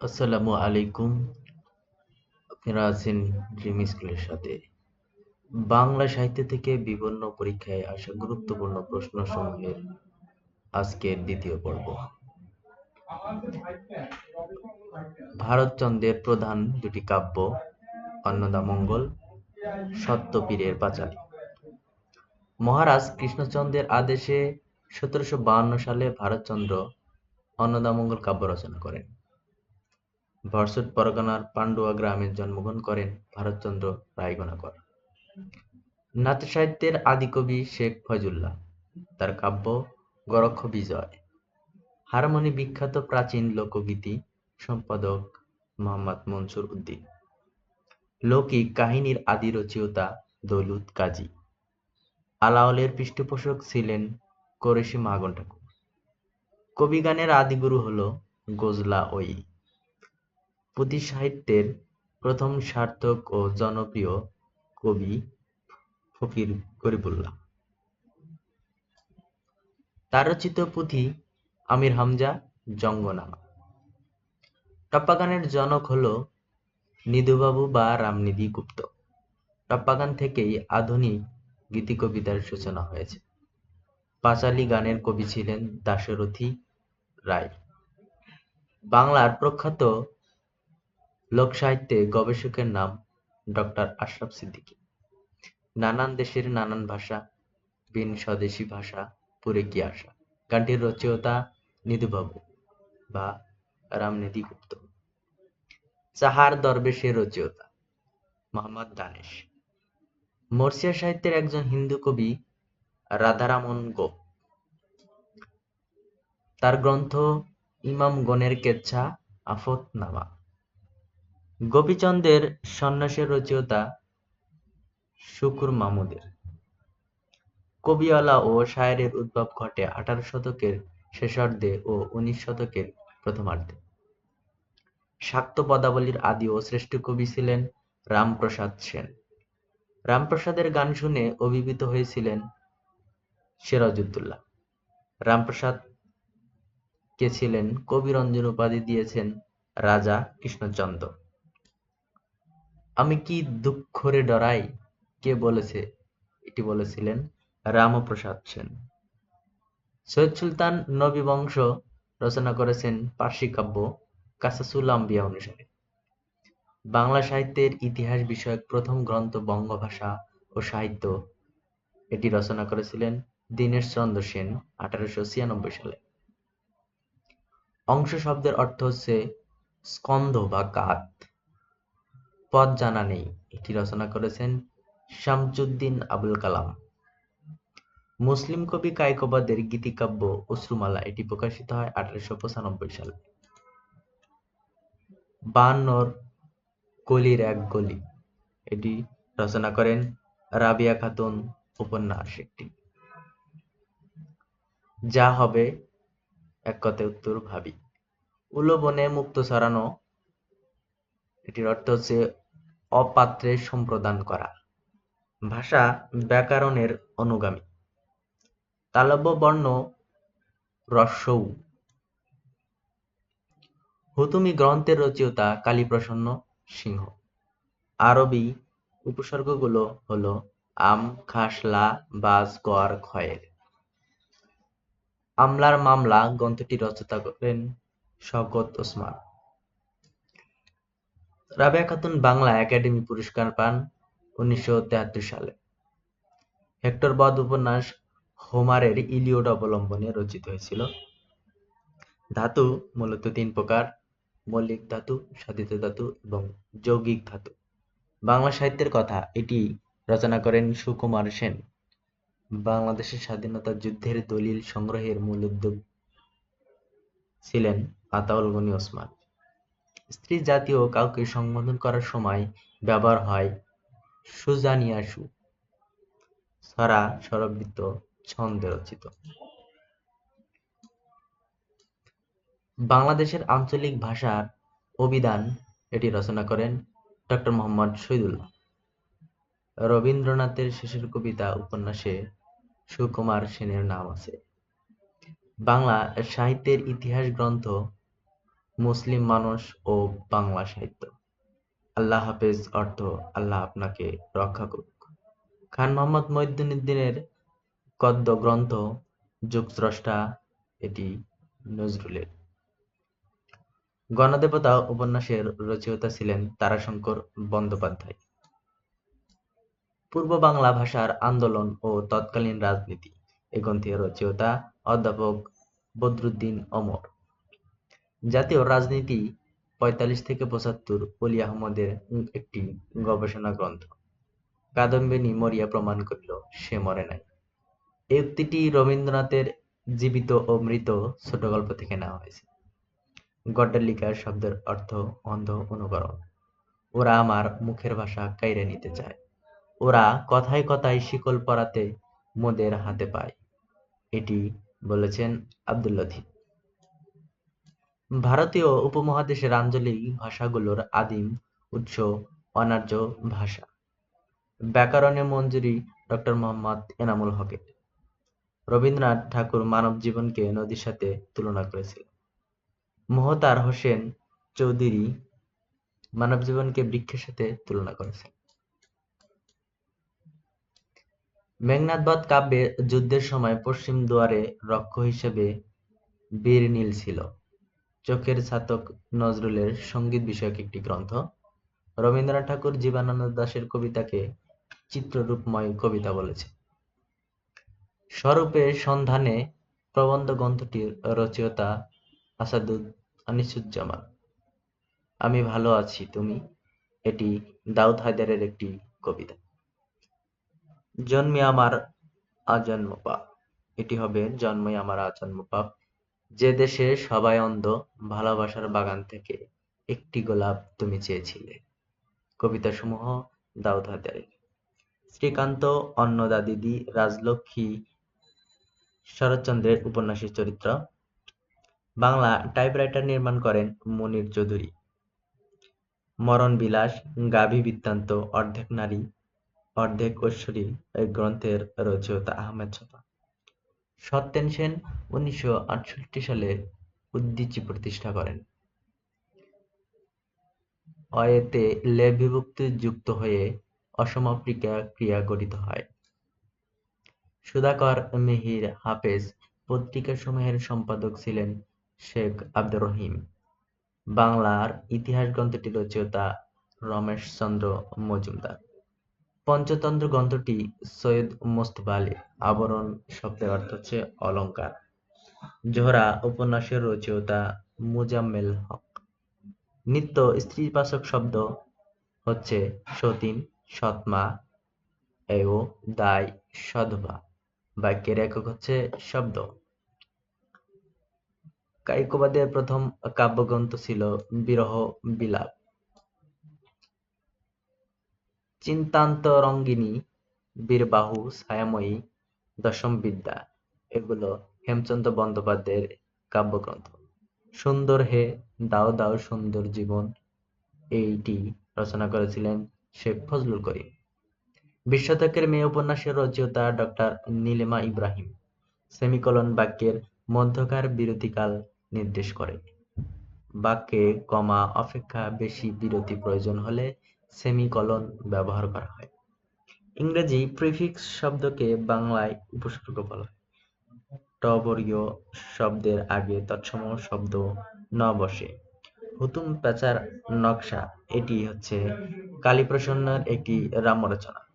আসসালামু আলাইকুম। আপনারা আছেন ড্রিম স্কুলের সাথে। বাংলা সাহিত্য থেকে বিভিন্ন পরীক্ষায় আসা গুরুত্বপূর্ণ প্রশ্নসমূহের আজকের দ্বিতীয় পর্ব। ভারতচন্দ্রের প্রধান দুটি কাব্য অন্নদামঙ্গল, সত্যপীরের পাঁচালী। মহারাজ কৃষ্ণচন্দ্রের আদেশে ১৭৫২ সালে ভারতচন্দ্র অন্নদামঙ্গল কাব্য রচনা করেন। ভরসট পরগনার পান্ডুয়া গ্রামে জন্মগ্রহণ করেন ভারতচন্দ্র রায়গণাকর। নাট্যসাহিত্যের আদিকবি শেখ ফয়জুল্লাহ, তার কাব্য গরক্ষ বিজয়। হারমোনি বিখ্যাত প্রাচীন লোকগীতি সম্পাদক মোহাম্মদ মনসুর উদ্দিন। লৌকিক কাহিনীর আদি রচয়িতা দৌলত কাজী। আলাওলের পৃষ্ঠপোষক ছিলেন কোরেশী মাগন ঠাকুর। কবিগানের আদিগুরু হল গজলা ওই। পুঁথি সাহিত্যের প্রথম সার্থক ও জনপ্রিয় কবি ফকির গরিবুল্লাহ। তার রচিত পুঁথি আমির হামজা জঙ্গনামা। টপ্পা গানের জনক হল নিধুবাবু বা রামনিধি গুপ্ত। টপ্পা গান থেকেই আধুনিক গীতিকবিতার সূচনা হয়েছে। পাঁচালী গানের কবি ছিলেন দাশরথী রায়। বাংলার প্রখ্যাত লোকসাহিত্যে গবেষকের নাম ডক্টর আশরাফ সিদ্দিকী। নানান দেশের নানান ভাষা, বিন স্বদেশী ভাষা পুরে কি আশা। গানটির রচয়িতা নিধুবাবু বা রামনিধি গুপ্ত। চাহার দরবেশের রচয়িতা মোহাম্মদ দানেশ। মরসিয়া সাহিত্যের একজন হিন্দু কবি রাধারামন গোপ। তার গ্রন্থ ইমামগণের কেচ্ছা আফতনামা। গোপীচন্দ্রের সন্ন্যাসের রচয়িতা শুকুর মাহমুদের। কবিওয়ালা ও শায়েরের উদ্ভব ঘটে ১৮ শতকের শেষার্ধে ও ১৯ শতকের প্রথমার্ধে। শাক্ত পদাবলীর আদি ও শ্রেষ্ঠ কবি ছিলেন রামপ্রসাদ সেন। রামপ্রসাদের গান শুনে অভিভূত হয়েছিলেন সিরাজউদ্দৌলা। রামপ্রসাদ কে ছিলেন কবিরঞ্জন উপাধি দিয়েছেন রাজা কৃষ্ণচন্দ্র। আমি কি দুঃখরে ডরাই, কে বলেছে? এটি বলেছিলেন রামপ্রসাদ সেন। সৈয়দ সুলতান নবী বংশ রচনা করেছেন পার্সি কাব্য কাসাসুল আম্বিয়া অনুসারে। বাংলা সাহিত্যের ইতিহাস বিষয়ক প্রথম গ্রন্থ বঙ্গভাষা ও সাহিত্য, এটি রচনা করেছিলেন দীনেশচন্দ্র সেন ১৮৯৬ সালে। অংশ শব্দের অর্থ হচ্ছে স্কন্ধ বা কাঁধ। পদ জানা নেই, এটি রচনা করেছেন শামসুদ্দিন আবুল কালাম। মুসলিম কবি কায়কোবাদের গীতিকাব্য অশ্রুমালা, এটি প্রকাশিত হয় ১৮৯৫ সালে। ৫২'র কলির এক গলি, এটি রচনা করেন রাবিয়া খাতুন উপন্যাস একটি। যা হবে এক কথায় উত্তর ভাবি। উলো বনে মুক্ত ছড়ানো, এটির অর্থ হচ্ছে অপাত্রে সম্প্রদান করা। ভাষা ব্যাকরণের অনুগামী। তালব্য বর্ণ হ্রস্ব উ। হুতুমি গ্রন্থের রচয়িতা কালীপ্রসন্ন সিংহ। আরবি উপসর্গগুলো হলো আম, খাস, লা, বাজ, গর, খয়ের। আমলার মামলা গ্রন্থটি রচনা করেন শওকত ওসমান। রাবেয়া খাতুন বাংলা একাডেমি পুরস্কার পান ১৯৭৩ সালে। হেক্টর বধ উপন্যাস হোমারের ইলিয়ড অবলম্বনে রচিত হয়েছিল। ধাতু মূলত ৩ প্রকার: মৌলিক ধাতু, সাধিত ধাতু এবং যৌগিক ধাতু। বাংলা সাহিত্যের কথা, এটি রচনা করেন সুকুমার সেন। বাংলাদেশের স্বাধীনতা যুদ্ধের দলিল সংগ্রহের মূল উদ্যোগ ছিলেন আতাউল গনি ওসমান। স্ত্রী জাতীয় কাউকে সম্বোধন করার সময় ব্যবহার হয় সুজানিয়া সু। ছড়া স্বরবৃত্ত ছন্দে রচিত। বাংলাদেশের আঞ্চলিক ভাষার অভিধান, এটি রচনা করেন ডক্টর মোহাম্মদ শহীদুল্লাহ। রবীন্দ্রনাথের শেষের কবিতা উপন্যাসে সুকুমার সেনের নাম আছে। বাংলা সাহিত্যের ইতিহাস গ্রন্থ মুসলিম মানুষ ও বাংলা সাহিত্য। আল্লাহ হাফেজ অর্থ আল্লাহ আপনাকে রক্ষা করুক। খান মোহাম্মদ মঈনুদ্দিনের গদ্য গ্রন্থ যুগস্রষ্টা, এটি নজরুলের। গণদেবতা উপন্যাসের রচয়িতা ছিলেন তারাশঙ্কর বন্দ্যোপাধ্যায়। পূর্ব বাংলা ভাষার আন্দোলন ও তৎকালীন রাজনীতি, এ গ্রন্থের রচয়িতা অধ্যাপক বদরুদ্দীন অমর। জাতীয় রাজনীতি ৪৫-৭৫, অলি আহমদের একটি গবেষণা গ্রন্থ। কাদম্বিনী মরিয়া প্রমাণ করিল সে মরে নাই, এই উক্তিটি রবীন্দ্রনাথের জীবিত ও মৃত ছোটগল্প থেকে নেওয়া হয়েছে। গড্ডালিকার শব্দের অর্থ অন্ধ অনুকরণ। ওরা আমার মুখের ভাষা কাইরে নিতে চায়, ওরা কথায় কথায় শিকল পরাতে মোদের হাতে পায়, এটি বলেছেন আব্দুল লতিফ। ভারতীয় উপমহাদেশের আঞ্চলিক ভাষাগুলোর আদিম উৎস অনার্য ভাষা। ব্যাকরণে মঞ্জুরি ডক্টর মোহাম্মদ এনামুল হকের। রবীন্দ্রনাথ ঠাকুর মানব জীবনকে নদীর সাথে তুলনা করেছিলেন। মোহতার হোসেন চৌধুরী মানব জীবনকে বৃক্ষের সাথে তুলনা করেছেন। মেঘনাদ বধ কাব্যে যুদ্ধের সময় পশ্চিম দুয়ারে রক্ষক হিসেবে বীর নীল ছিল। চোখের ছাতক নজরুলের সঙ্গীত বিষয়ক একটি গ্রন্থ। রবীন্দ্রনাথ ঠাকুর জীবনানন্দ দাশের কবিতাকে চিত্ররূপময় কবিতা বলেছেন। স্বরূপের সন্ধানে প্রবন্ধ গ্রন্থটির রচয়িতা আনিসুজ্জামান। আমি ভালো আছি তুমি, এটি দাউদ হায়দারের একটি কবিতা। জন্মে আমার আজন্ম পাপ, এটি হবে জন্মই আমার আজন্ম পাপ। যে দেশে সবাই অন্ধ, ভালোবাসার বাগান থেকে একটি গোলাপ তুমি চেয়েছিলে। কবিতাসমূহ দাউদ হায়দারের। শ্রীকান্ত, অন্নদা দিদি, রাজলক্ষ্মী শরৎচন্দ্রের উপন্যাসের চরিত্র। বাংলা টাইপরাইটার নির্মাণ করেন মনির চৌধুরী। মরণ বিলাস, গাভী বৃত্তান্ত, অর্ধেক নারী অর্ধেক ঐশ্বরী এই গ্রন্থের রচয়িতা আহমেদ ছফা। সত্যেন সেন ১৯৬৮ সালে উদীচী প্রতিষ্ঠা করেন। অ-এতে লেভ বিভক্তি যুক্ত হয়ে অসমাপিকা ক্রিয়া গঠিত হয়। সুধাকর মিহির হাফেজ পত্রিকাসমূহের সম্পাদক ছিলেন শেখ আব্দুর রহিম। বাংলার ইতিহাস গ্রন্থটির রচয়িতা রমেশচন্দ্র মজুমদার। পঞ্চতন্ত্র গ্রন্থটি সৈয়দ মোস্তফা আলী। আবরণ শব্দের অর্থ হচ্ছে অলঙ্কার। জোহরা উপন্যাসের রচয়িতা মুজাম্মেল হক। নিত্য স্ত্রীবাচক শব্দ হচ্ছে সতীন, সৎমা, এও, দায়, সধবা। বাক্যের একক হচ্ছে শব্দ। কায়িকবাদের প্রথম কাব্যগ্রন্থ ছিল বিরহ বিলাপ। চিন্তান্তরঙ্গিনী, বীরবাহু, ছায়াময়ী, দশম বিদ্যা এগুলো হেমচন্দ্র বন্দ্যোপাধ্যায়ের কাব্যগ্রন্থ। সুন্দর হে, দাও দাও সুন্দর জীবন, এইটি রচনা করেছিলেন শেখ ফজলুল করিম। ২০ শতকের মেয়ে উপন্যাসের রচয়িতা ডক্টর নীলিমা ইব্রাহিম। সেমিকোলন বাক্যের মধ্যকার বিরতিকাল নির্দেশ করে। বাক্যে কমা অপেক্ষা বেশি বিরতি প্রয়োজন হলে সেমিকোলন ব্যবহার করা হয়। ইংরেজি প্রিফিক্স শব্দকে বাংলায় উপসর্গ বলা হয়। ট-বর্গীয় শব্দের আগে তৎসম শব্দ ন বসে। হুতুম প্যাঁচার নকশা, এটি হচ্ছে কালীপ্রসন্নের একটি রাম্য রচনা।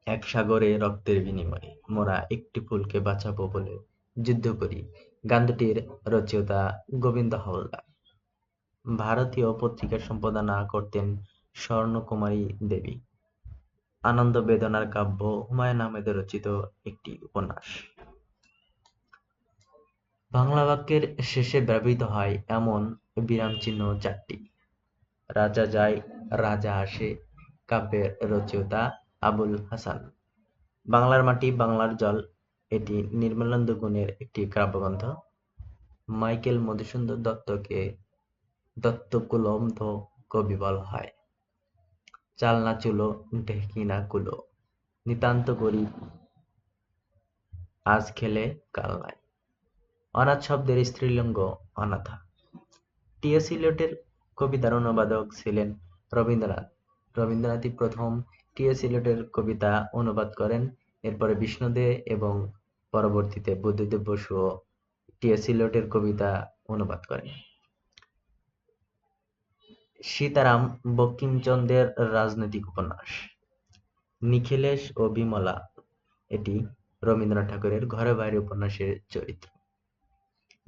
এক সাগরে রক্তের বিনিময়ে মোরা একটি ফুলকে বাঁচাবো বলে যুদ্ধ করি, গান দুটির রচয়িতা গোবিন্দ হাওলাদার। ভারতীয় পত্রিকার সম্পাদনা করতেন স্বর্ণকুমারী দেবী। আনন্দ বেদনার কাব্য হুমায়ুন আহমেদের রচিত একটি উপন্যাস। বাংলা বাক্যের শেষে ব্যবহৃত হয় এমন বিরামচিহ্ন ৪টি। রাজা যায় রাজা আসে কাব্যের রচয়িতা আবুল হাসান। বাংলার মাটি বাংলার জল, এটি নির্মলেন্দু গুণের একটি কাব্যগ্রন্থ। মাইকেল মধুসূদন দত্তকে দত্তকুলব্ধ কবি বলা হয়। চাল না চুলো, ঢেঁকি না কুলো, নিতান্ত গরিব, আজ খেলে কাল নাই। অনাথ শব্দের স্ত্রীলিঙ্গ অনাথা। টি.এস. ইলিয়টের কবিতার অনুবাদক ছিলেন রবীন্দ্রনাথ। রবীন্দ্রনাথই প্রথম টি.এস. ইলিয়টের কবিতা অনুবাদ করেন। এরপরে বিষ্ণু দে এবং পরবর্তীতে বুদ্ধদেব বসুও টি.এস. ইলিয়টের কবিতা অনুবাদ করেন। সীতারাম বঙ্কিমচন্দ্রের রাজনৈতিক উপন্যাস। নিখিলেশ ও বিমলা এটি রবীন্দ্রনাথ ঠাকুরের ঘরে বাইরে উপন্যাসের চরিত্র।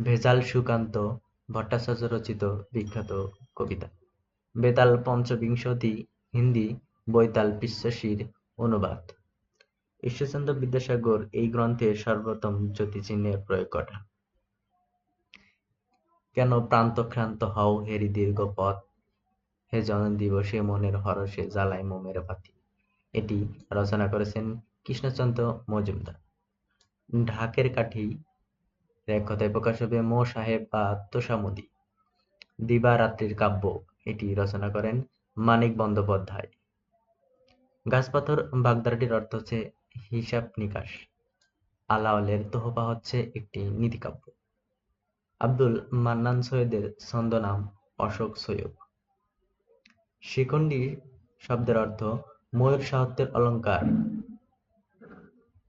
ভেজাল সুকান্ত ভট্টাচার্য রচিত বিখ্যাত কবিতা। বেতাল পঞ্চবিংশতি হিন্দি বৈতাল বিশ্বাসীর অনুবাদ। ঈশ্বরচন্দ্র বিদ্যাসাগর এই গ্রন্থে সর্বপ্রথম জ্যোতিচিহ্নের প্রয়োগ ঘটান। কেন প্রান্তক্রান্ত হও হেরি দীর্ঘ পথ, হে জনন দিবসে মনের হরষে জ্বালায় মোমের বাতি। এটি রচনা করেছেন কৃষ্ণচন্দ্র মজুমদার। ঢাকের কাঠি এক কথায় প্রকাশ হবে মো সাহেব বা তোষামোদী। দিবারাত্রির কাব্য এটি রচনা করেন মানিক বন্দ্যোপাধ্যায়। গাছপাথর বাগধারাটির অর্থ হচ্ছে হিসাব নিকাশ। আলাওলের তোহফা হচ্ছে একটি নীতিকাব্য। আব্দুল মান্নান সৈয়দের ছদ্মনাম অশোক সৈয়দ। শিখণ্ডী শব্দের অর্থ ময়ূর সাহিত্যের অলঙ্কার।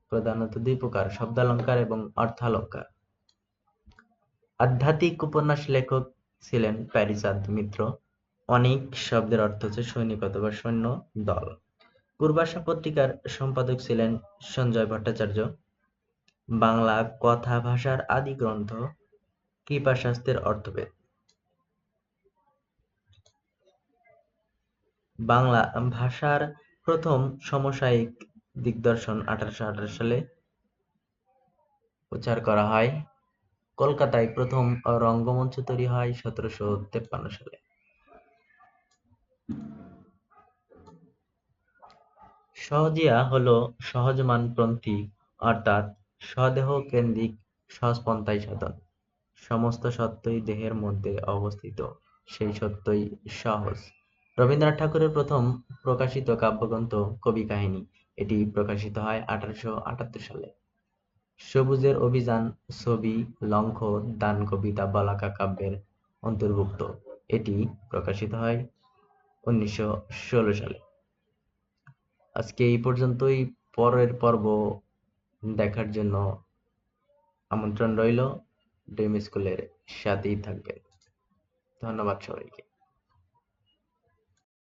প্রধানত দুই প্রকার, শব্দালঙ্কার এবং অর্থালঙ্কার। আধ্যাত্মিক উপন্যাস লেখক ছিলেন প্যারীচাঁদ মিত্র। অনিক শব্দের অর্থ হচ্ছে সৈনিক অথবা সৈন্য দল। পূর্বাশা পত্রিকার সম্পাদক ছিলেন সঞ্জয় ভট্টাচার্য। বাংলা কথা ভাষার আদি গ্রন্থ কৃপাশাস্ত্রের অর্থভেদ। বাংলা ভাষার প্রথম সমসাময়িক দিগদর্শন 1818 সালে প্রচার করা হয়। কলকাতায় প্রথম রঙ্গমঞ্চ তৈরি হয় 1753 সালে। সহজিয়া হলো সহজমানপন্থী অর্থাৎ স্বদেহ-কেন্দ্রিক সহজপন্থাই সাধন। সমস্ত সত্যই দেহের মধ্যে অবস্থিত, সেই সত্যই সহজ। রবীন্দ্রনাথ ঠাকুরের প্রথম প্রকাশিত কাব্যগ্রন্থ কবি কাহিনী। এটি প্রকাশিত হয় 1878 সালে। সবুজের অভিযান ছবি লঙ্ঘ দান কবিতা বলাকা কাব্যের অন্তর্ভুক্ত। এটি প্রকাশিত হয় 1916 সালে। আজকে এই পর্যন্তই। পরের পর্ব দেখার জন্য আমন্ত্রণ রইল। ড্রিম স্কুলের সাথেই থাকবেন। ধন্যবাদ সবাইকে।